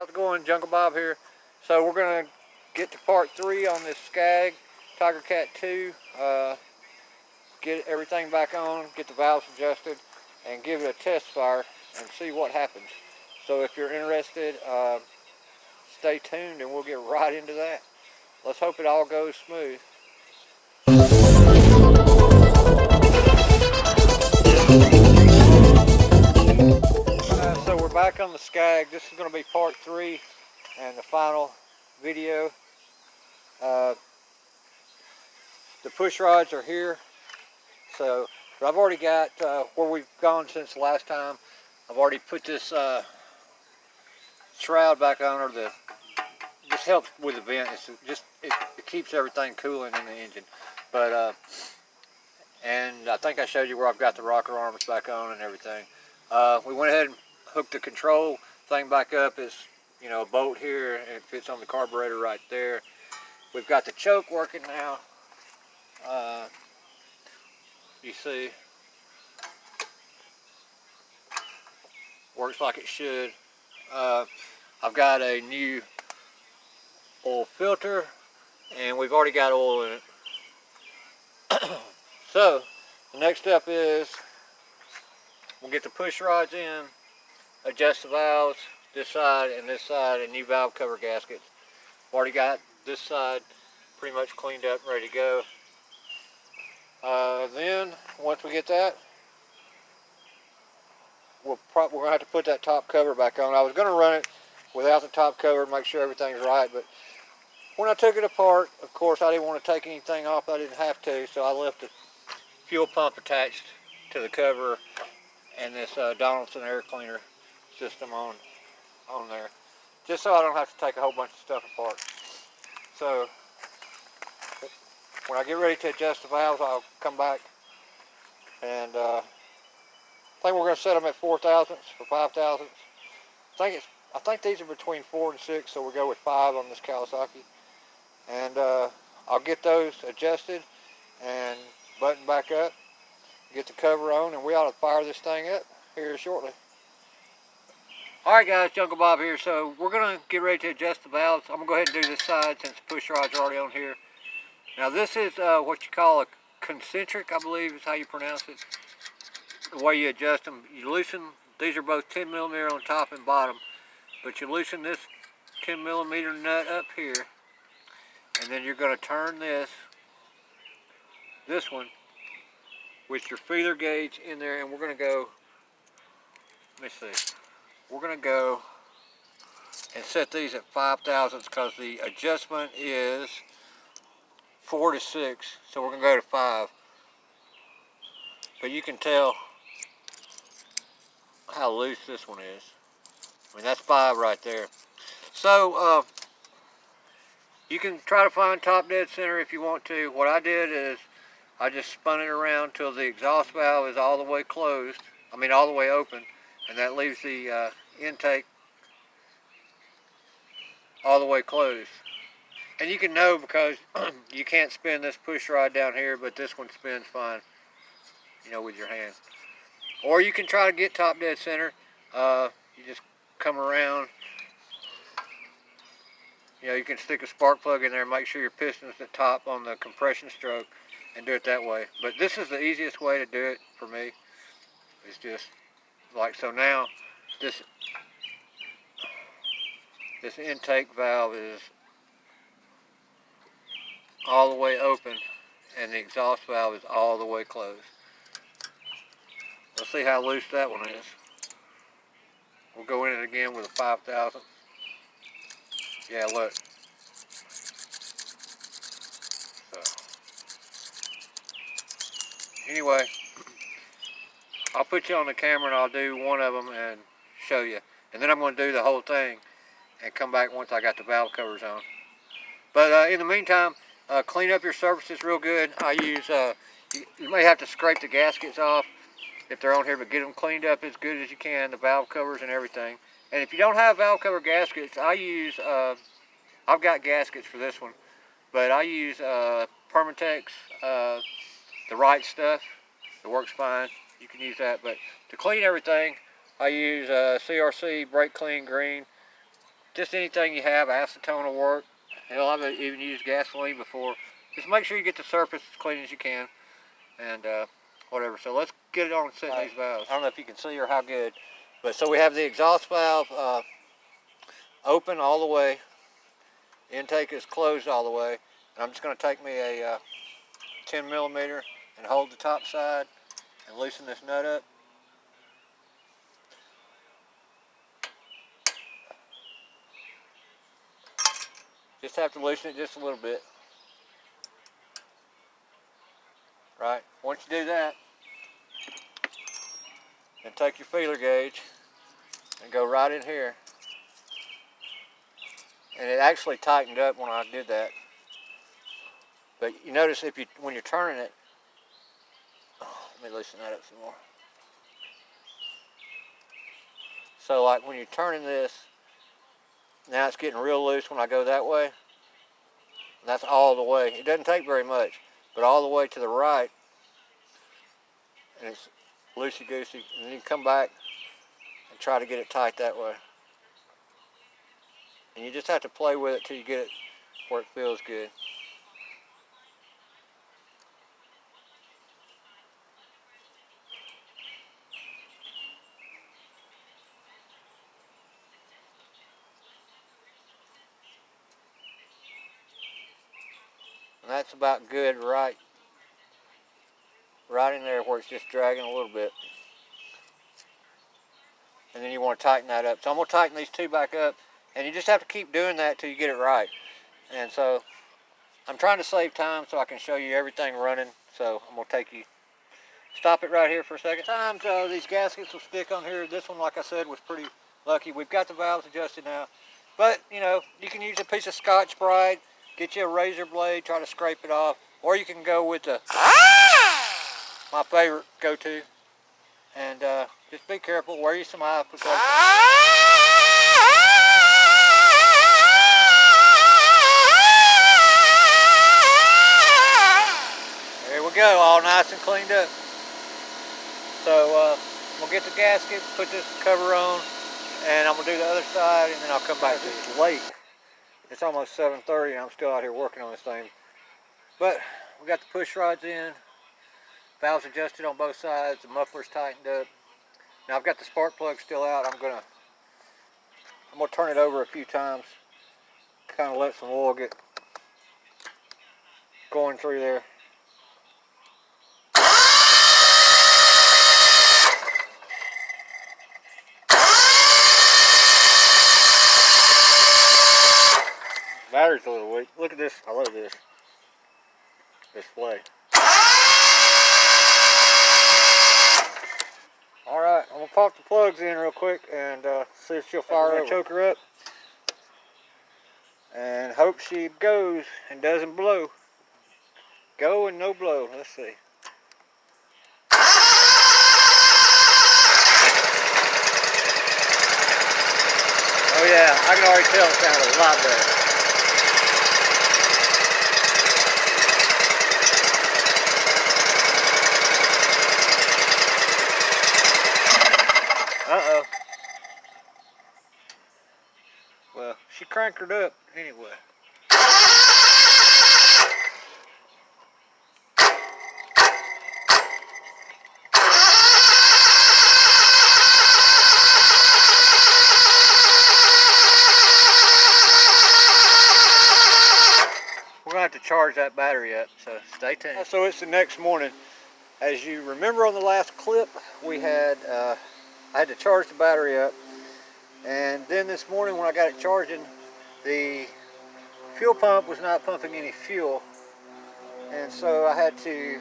How's it going? Jungle Bob here. So we're going to get to part 3 on this Scag Tiger Cat 2. Get everything back on, get the valves adjusted, and give it a test fire and see what happens. So if you're interested, stay tuned and we'll get right into that. Let's hope it all goes smooth. So we're back on the Scag. This is going to be part 3 and the final video. The push rods are here. So I've already got where we've gone since the last time. I've already put this shroud back on, or just helps with the vent. It keeps everything cooling in the engine. But and I think I showed you where I've got the rocker arms back on and everything. We went ahead and hooked the control thing back up. It's a bolt here, and it fits on the carburetor right there. We've got the choke working now. You see, works like it should. I've got a new oil filter, and we've already got oil in it. So the next step is we'll get the push rods in, adjust the valves, this side, and new valve cover gaskets. I've already got this side pretty much cleaned up and ready to go. Then once we get that, we're going to have to put that top cover back on. I was going to run it without the top cover and make sure everything's right, but when I took it apart, of course, I didn't want to take anything off. I didn't have to, so I left the fuel pump attached to the cover and this Donaldson air cleaner system on there, just so I don't have to take a whole bunch of stuff apart. So when I get ready to adjust the valves, I'll come back, and I think we're going to set them at 4 thousandths or 5 thousandths. I think these are between 4 and 6, so we'll go with 5 on this Kawasaki. And I'll get those adjusted and button back up, get the cover on, and we ought to fire this thing up here shortly. Alright guys, Jungle Bob here. So we're going to get ready to adjust the valves. I'm going to go ahead and do this side since the push rods are already on here. Now this is what you call a concentric, I believe is how you pronounce it. The way you adjust them, you loosen, these are both 10 millimeter on top and bottom, but you loosen this 10 millimeter nut up here, and then you're going to turn this one with your feeler gauge in there, and we're going to go, let me see, we're going to go and set these at 5 thousandths because the adjustment is 4 to 6, so we're going to go to 5. But you can tell how loose this one is. I mean, that's 5 right there. So you can try to find top dead center if you want to. What I did is I just spun it around till the exhaust valve is all the way closed, all the way open, and that leaves the intake all the way closed. And you can know because you can't spin this push rod down here, but this one spins fine, with your hand. Or you can try to get top dead center. You just come around. You can stick a spark plug in there and make sure your piston's at the top on the compression stroke and do it that way. But this is the easiest way to do it for me. It's just like so. Now this intake valve is all the way open and the exhaust valve is all the way closed. Let's see how loose that one is. We'll go in it again with a 5 thousandth. Yeah, look. So, anyway, I'll put you on the camera and I'll do one of them and show you. And then I'm going to do the whole thing and come back once I got the valve covers on. But in the meantime, clean up your surfaces real good. I use, you may have to scrape the gaskets off if they're on here, but get them cleaned up as good as you can, the valve covers and everything. And if you don't have valve cover gaskets, I use, I've got gaskets for this one, but I use Permatex, the right stuff. It works fine. You can use that. But to clean everything, I use CRC Brake Clean Green just anything you have, acetone will work. Hell, I've even used gasoline before. Just make sure you get the surface as clean as you can, and whatever. So let's get it on and set these valves. I don't know if you can see or how good, but so we have the exhaust valve open all the way. Intake is closed all the way. And I'm just going to take me a 10 millimeter and hold the top side and loosen this nut up. Just have to loosen it just a little bit. Right, once you do that, then take your feeler gauge and go right in here. And it actually tightened up when I did that. But you notice when you're turning it, let me loosen that up some more. So like when you're turning this, now it's getting real loose when I go that way. And that's all the way. It doesn't take very much, but all the way to the right, and it's loosey-goosey. And then you come back and try to get it tight that way. And you just have to play with it till you get it where it feels good. And that's about good right in there where it's just dragging a little bit. And then you want to tighten that up. So I'm going to tighten these two back up, and you just have to keep doing that till you get it right. And so I'm trying to save time so I can show you everything running. So I'm going to stop it right here for a second. Sometimes these gaskets will stick on here. This one, like I said, was pretty lucky. We've got the valves adjusted now. But, you know, you can use a piece of Scotch-Brite, get you a razor blade, try to scrape it off. Or you can go with my favorite go-to. And just be careful, wear you some eye protection. There we go, all nice and cleaned up. So we'll get the gasket, put this cover on, and I'm gonna do the other side, and then I'll come back. It's late. It's almost 7:30, and I'm still out here working on this thing. But we got the push rods in, valves adjusted on both sides, the muffler's tightened up. Now I've got the spark plug still out. I'm gonna turn it over a few times, kind of let some oil get going through there. Battery's a little weak. Look at this. I love this display. Alright, I'm going to pop the plugs in real quick and see if she'll fire up. Choke her up. And hope she goes and doesn't blow. Go and no blow. Let's see. Oh yeah, I can already tell it sounded a lot better. Uh-oh. Well, she cranked her up anyway. We're going to have to charge that battery up, so stay tuned. So it's the next morning. As you remember on the last clip, we had I had to charge the battery up, and then this morning when I got it charging, the fuel pump was not pumping any fuel, and so I had to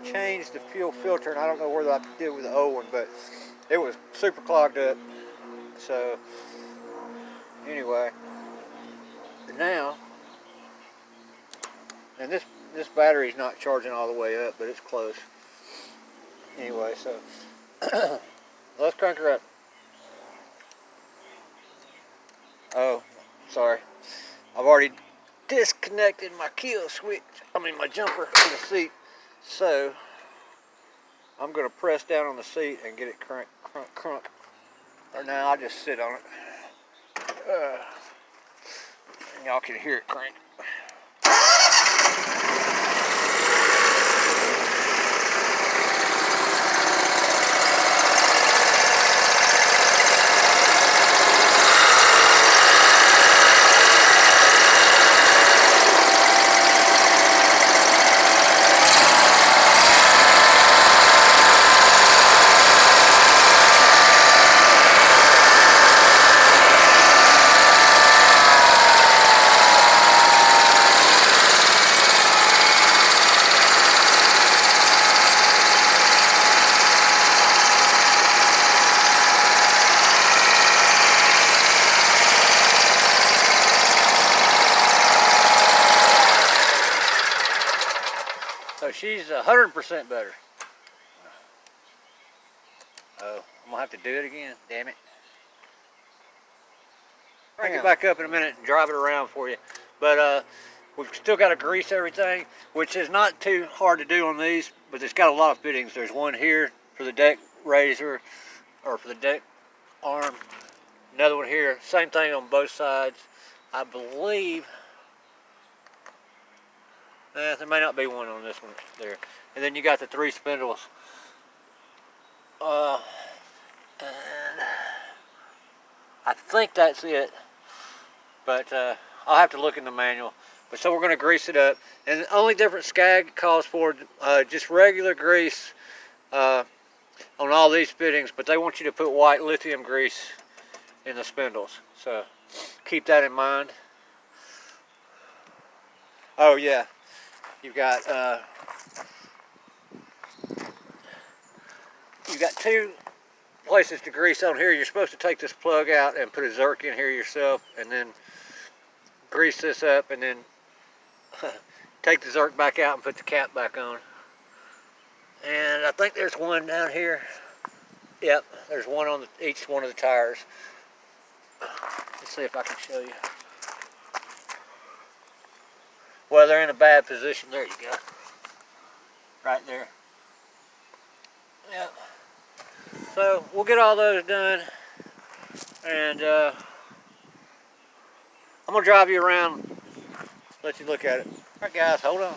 change the fuel filter, and I don't know whether I did with the old one, but it was super clogged up. So anyway, now, and this battery's not charging all the way up, but it's close. Anyway, so let's crank her up. Oh, sorry. I've already disconnected my kill switch, my jumper to the seat. So I'm going to press down on the seat and get it crunk. Or now I'll just sit on it. Y'all can hear it crank. So she's 100% better. Oh, I'm gonna have to do it again, damn it. I'll crank it back up in a minute and drive it around for you. But we've still got to grease everything, which is not too hard to do on these, but it's got a lot of fittings. There's one here for the deck razor, or for the deck arm. Another one here, same thing on both sides. I believe, there may not be one on this one there. And then you got the 3 spindles. And I think that's it. But I'll have to look in the manual. But so we're going to grease it up. And the only difference Scag calls for just regular grease on all these fittings, but they want you to put white lithium grease in the spindles. So keep that in mind. Oh yeah, you've got 2 places to grease on here. You're supposed to take this plug out and put a Zerk in here yourself, and then grease this up, and then take the Zerk back out and put the cap back on. And I think there's one down here. Yep, there's one on each one of the tires. Let's see if I can show you. Well, they're in a bad position. There you go. Right there. Yep. So we'll get all those done, and I'm gonna drive you around, let you look at it. All right, guys, hold on.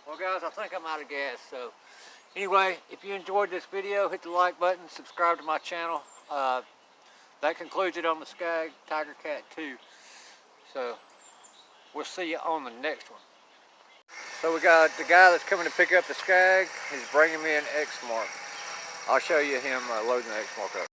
Well guys, I think I'm out of gas, so anyway, if you enjoyed this video, hit the like button, subscribe to my channel. That concludes it on the Scag Tiger Cat 2. So we'll see you on the next one. So we got the guy that's coming to pick up the Scag. He's bringing me an X mark. I'll show you him loading the X mark up.